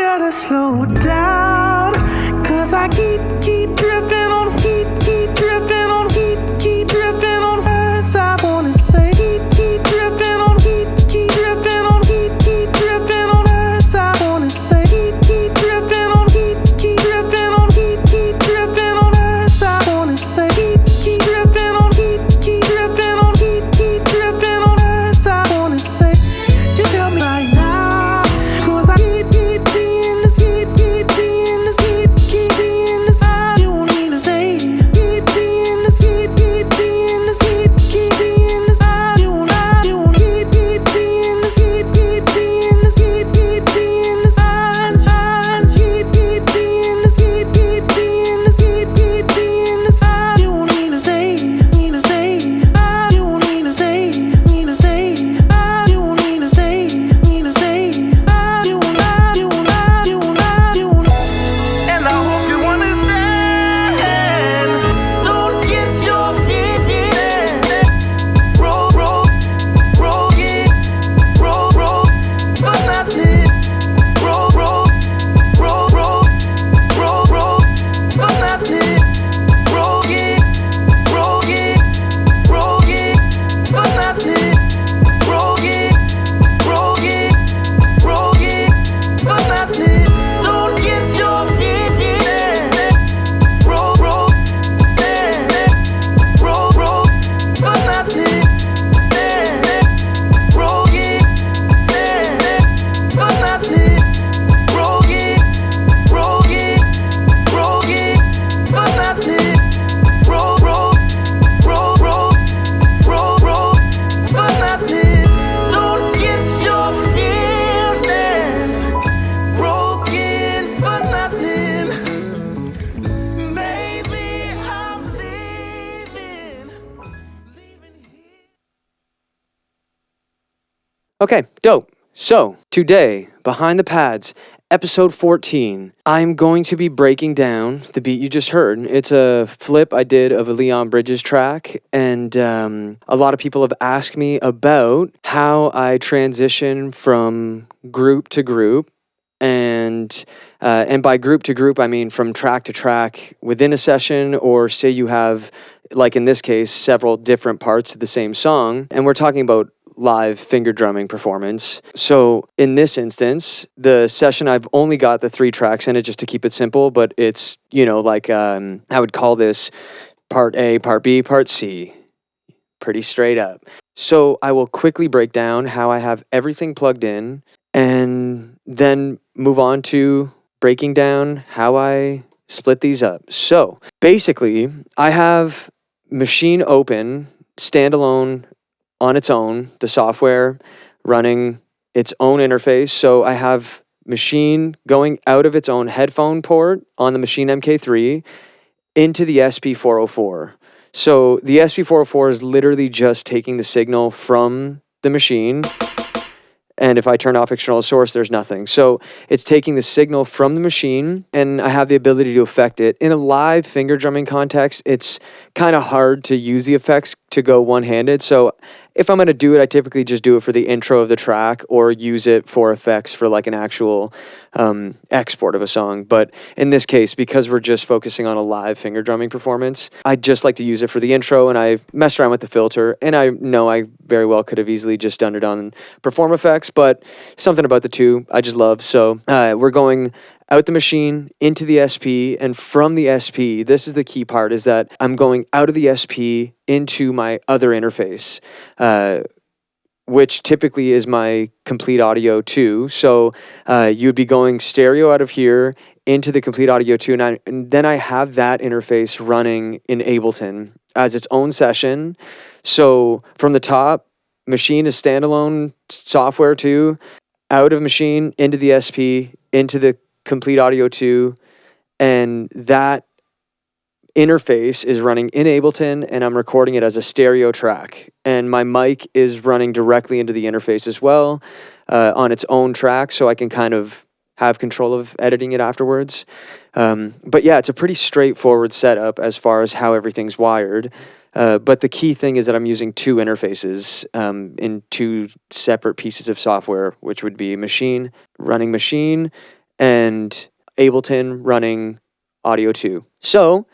better slow down, 'cause I keep drifting on, keep drifting on, keep drifting on words I wanna say. Keep drifting on, keep drifting on, keep drifting on words I wanna say. Keep drifting on, keep drifting on, keep drifting on words I wanna say. Keep drifting on, keep drifting on, keep drifting on words I wanna say. Just tell me right now, 'cause I keep in the seat, keep in the seat, keep in the seat. You want me to say, keep in the seat, keep in the seat, keep in the seat. You want keep in the seat, keep in the seat, keep in the seat. Keep in the seat, keep in the seat, keep in the seat. You want me to say, you want me to say, you want me to say, you want me to say, you want. And I hope you understand. Don't get your feelings roll, yeah, roll, for nothing. Roll, for nothing. Roll, yeah, for nothing. Roll, yeah, for nothing. Don't get your feelings roll, yeah, roll, for nothing. Roll, yeah, for nothing. Roll, yeah, for nothing. Roll, for nothing. Don't get your feelings broken for nothing. Maybe I'm leaving here. Okay, dope. So, today, Behind the Pads, episode 14, I'm going to be breaking down the beat you just heard. It's a flip I did of a Leon Bridges track, and a lot of people have asked me about how I transition from group to group, and by group to group, I mean from track to track within a session, or say you have, like in this case, several different parts of the same song, and we're talking about live finger drumming performance. So in this instance, the session, I've only got the 3 tracks in it just to keep it simple, but it's, like I would call this part A, part B, part C. Pretty straight up. So I will quickly break down how I have everything plugged in and then move on to breaking down how I split these up. So basically, I have Machine open, standalone, on its own, the software running its own interface. So I have Machine going out of its own headphone port on the Machine MK3 into the SP404. So the SP404 is literally just taking the signal from the Machine, and if I turn off external source, there's nothing. So it's taking the signal from the Machine, and I have the ability to affect it. In a live finger drumming context, it's kind of hard to use the effects to go one-handed. So if I'm going to do it, I typically just do it for the intro of the track or use it for effects for like an actual export of a song. But in this case, because we're just focusing on a live finger drumming performance, I just like to use it for the intro, and I messed around with the filter, and I know I very well could have easily just done it on Perform Effects, but something about the two I just love. So we're going out the Machine into the SP, and from the SP, this is the key part, is that I'm going out of the SP into my other interface, which typically is my Complete Audio 2. So you'd be going stereo out of here into the Complete Audio 2, and then I have that interface running in Ableton as its own session. So from the top, Machine is standalone software 2, out of Machine into the SP, into the Complete Audio 2, and that interface is running in Ableton, and I'm recording it as a stereo track, and my mic is running directly into the interface as well on its own track, so I can kind of have control of editing it afterwards. But yeah, it's a pretty straightforward setup as far as how everything's wired. But the key thing is that I'm using 2 interfaces in 2 separate pieces of software, which would be Machine, running Machine, and Ableton running Audio 2. So,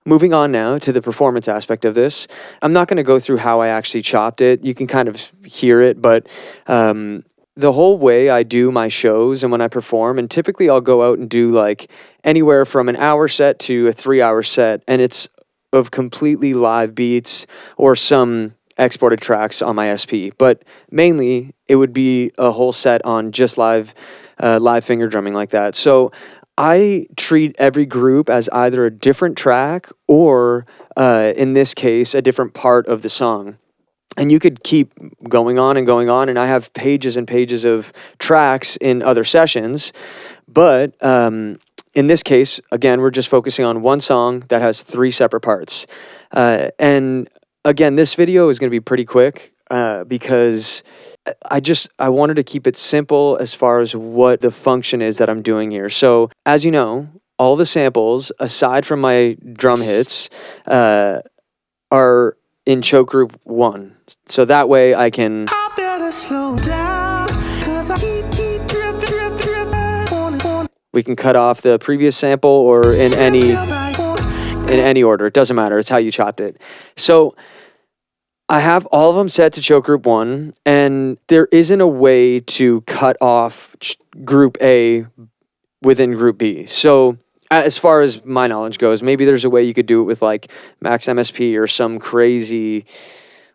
moving on now to the performance aspect of this. I'm not going to go through how I actually chopped it. You can kind of hear it, but the whole way I do my shows and when I perform, and typically I'll go out and do like anywhere from an hour set to a 3-hour set, and it's of completely live beats or some exported tracks on my SP. But mainly it would be a whole set on just live finger drumming like that. So I treat every group as either a different track or, in this case, a different part of the song. And you could keep going on, and I have pages and pages of tracks in other sessions. But in this case, again, we're just focusing on one song that has 3 separate parts. And again, this video is going to be pretty quick because I wanted to keep it simple as far as what the function is that I'm doing here. So, as you know, all the samples, aside from my drum hits, are in choke group 1. So that way I can... I better slow down, 'cause I keep dripping. We can cut off the previous sample or in any order. It doesn't matter. It's how you chopped it. So I have all of them set to choke group 1, and there isn't a way to cut off group A within group B. So as far as my knowledge goes, maybe there's a way you could do it with like Max MSP or some crazy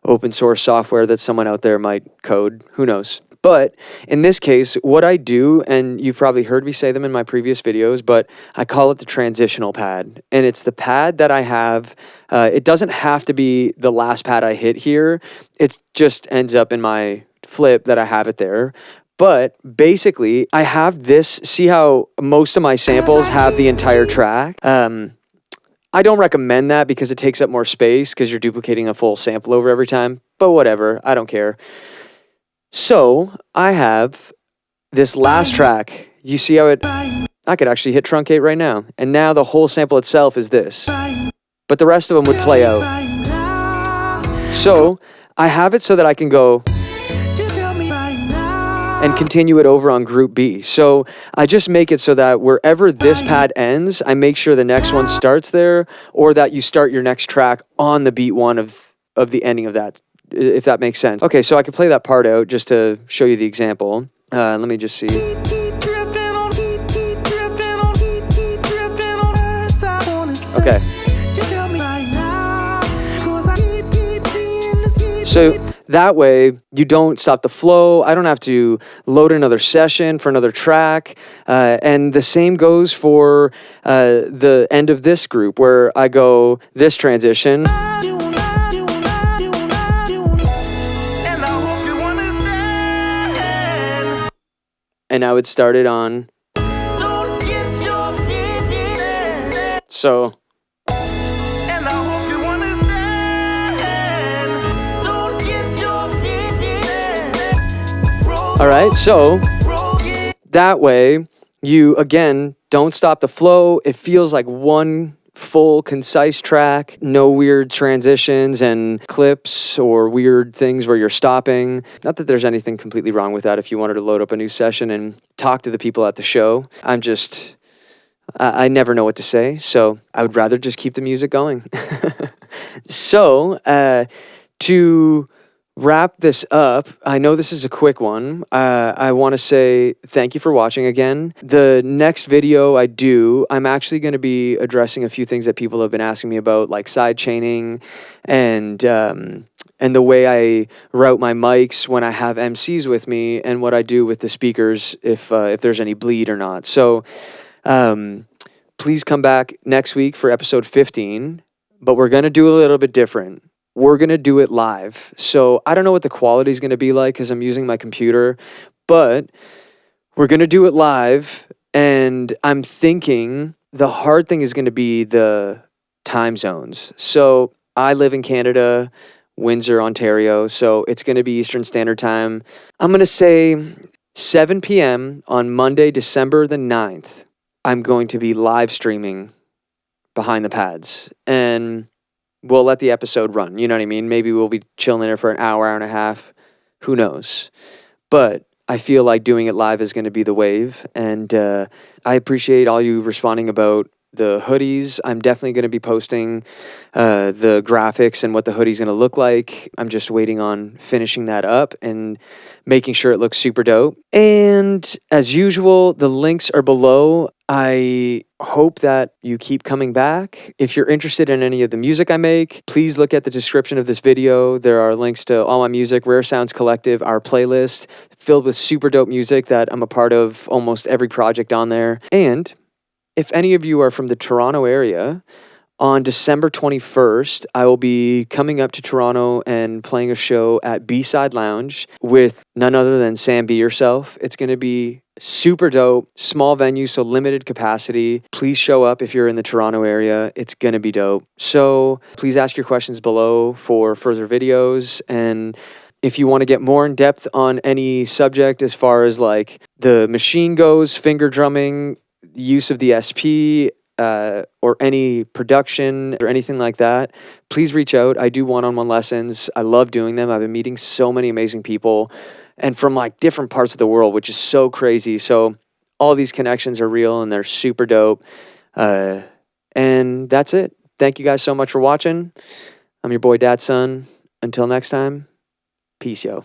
open source software that someone out there might code. Who knows? But in this case, what I do, and you've probably heard me say them in my previous videos, but I call it the transitional pad. And it's the pad that I have. It doesn't have to be the last pad I hit here. It just ends up in my flip that I have it there. But basically, I have this. See how most of my samples have the entire track? I don't recommend that because it takes up more space because you're duplicating a full sample over every time. But whatever, I don't care. So I have this last track. You see how I could actually hit truncate right now. And now the whole sample itself is this. But the rest of them would play out. So I have it so that I can go and continue it over on group B. So I just make it so that wherever this pad ends, I make sure the next one starts there, or that you start your next track on the beat 1 of the ending of that, if that makes sense. Okay, so I can play that part out just to show you the example. Let me just see. Okay. So that way you don't stop the flow. I don't have to load another session for another track. And the same goes for the end of this group where I go this transition. And I would start it on. So. All right, so that way you, again, don't stop the flow. It feels like one full, concise track, no weird transitions and clips or weird things where you're stopping. Not that there's anything completely wrong with that if you wanted to load up a new session and talk to the people at the show. I never know what to say, so I would rather just keep the music going. So, to wrap this up, I know this is a quick one. I want to say thank you for watching again. The next video I do, I'm actually going to be addressing a few things that people have been asking me about, like side chaining and the way I route my mics when I have MCs with me, and what I do with the speakers if there's any bleed or not. So please come back next week for episode 15, but we're going to do a little bit different. We're going to do it live. So I don't know what the quality is going to be like because I'm using my computer, but we're going to do it live. And I'm thinking the hard thing is going to be the time zones. So I live in Canada, Windsor, Ontario. So it's going to be Eastern Standard Time. I'm going to say 7 p.m. on Monday, December the 9th. I'm going to be live streaming Behind the Pads. And we'll let the episode run. You know what I mean? Maybe we'll be chilling in there for an hour, hour and a half. Who knows? But I feel like doing it live is going to be the wave. And I appreciate all you responding about the hoodies. I'm definitely going to be posting the graphics and what the hoodie's going to look like. I'm just waiting on finishing that up and making sure it looks super dope. And as usual, the links are below. I hope that you keep coming back. If you're interested in any of the music I make, please look at the description of this video. There are links to all my music, Rare Sounds Collective, our playlist filled with super dope music that I'm a part of almost every project on there. And if any of you are from the Toronto area, on December 21st, I will be coming up to Toronto and playing a show at B-Side Lounge with none other than Sam Be Yourself. It's going to be super dope, small venue, so limited capacity. Please show up if you're in the Toronto area. It's going to be dope. So please ask your questions below for further videos. And if you want to get more in depth on any subject as far as like the machine goes, finger drumming, use of the SP, or any production or anything like that, please reach out. I do one-on-one lessons. I love doing them. I've been meeting so many amazing people and from like different parts of the world, which is so crazy. So all these connections are real and they're super dope. And that's it. Thank you guys so much for watching. I'm your boy, Dad's son. Until next time, peace, yo.